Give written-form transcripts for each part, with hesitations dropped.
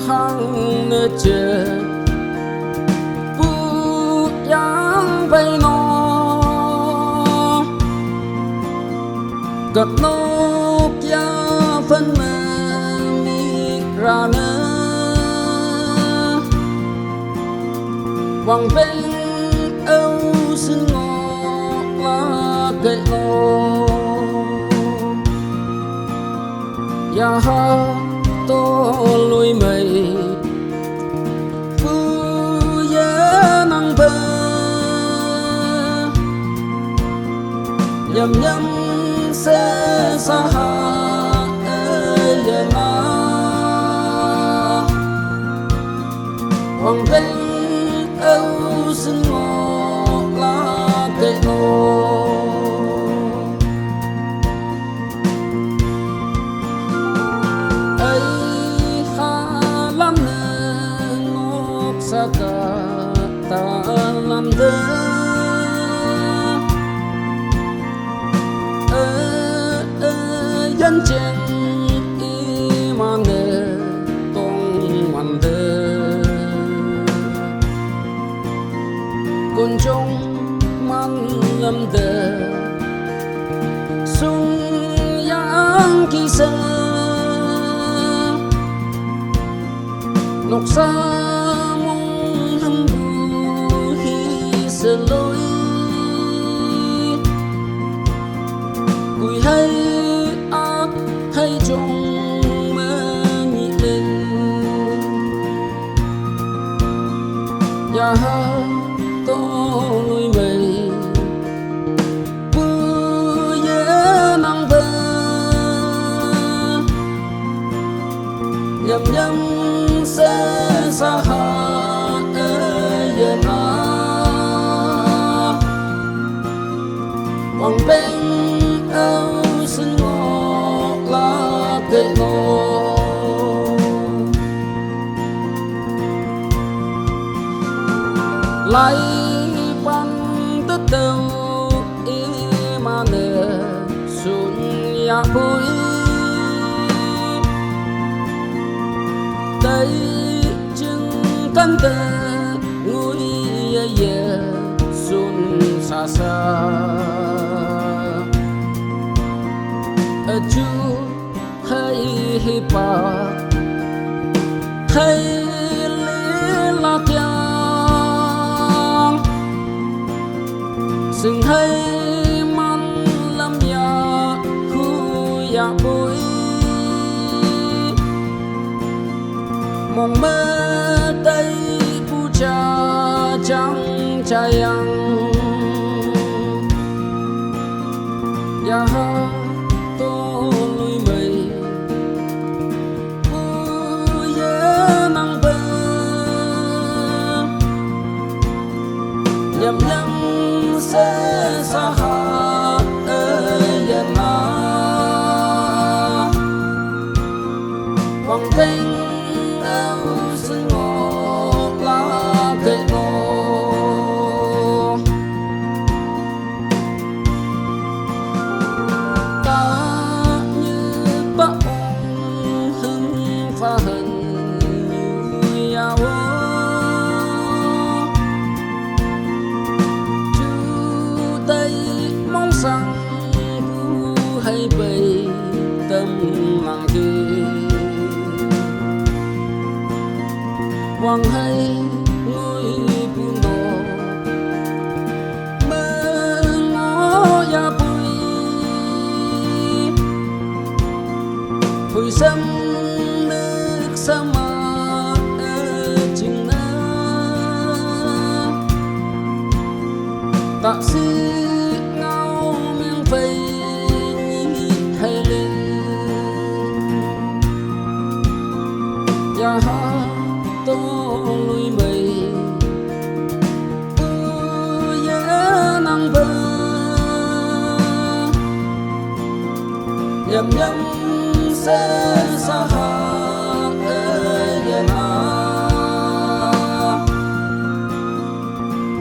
hang nơ chờ bu yang bay no gật nốt ya phân mơ mi ra nơ hoàng bên âu xin ngọ la cây ngọ ya ha tô lùi mây phu ya năng bơ nhầm nhầm sẽ xa hà ya na hoàng bên âu xin ngọ la cây ngọ cả ta làm đơ dân chen y mà nè tông hoàn đơ côn trùng man lâm đơ sung yang kỳ sơ nọc sa lối cùi hay ác hay trong mơ nhị lên nhà ha tô lùi mây vui nhớ năng vơ nhầm nhầm sẽ xa hà giờ na hoàng bên âu xin ngọ la cây ngọ lại bắn tất đâu ý mà nè xuân ya bụi đây chừng căn tơ ngồi ye xuân xa xa chú hay pa hay lẽ là tiếng sừng hay man lâm ya khu ya bụi mong mơ tay bu cha trắng chayang ya ha tô lùi mây vui nhớ năng bơ nhầm nhầm sẽ xa hà ya na hoàng bên âu xin ngọ la cây ngọ pha hình như ya chú đây mong rằng vu hay bầy tâm lặng kỳ hoàng hay ngôi bu nọ mơ ngó ya bụi phủi sâm sama chừng na tạ sĩ ngao miếng vây hay lên ya ha tô lùi mây nhớ năng bơ nhầm nhầm sẽ xa hà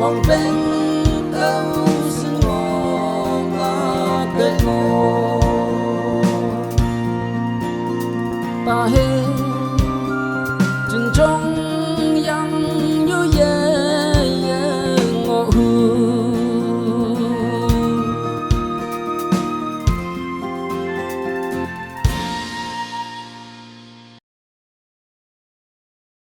hoàng bên âu xin ngọ la cây ngọ ta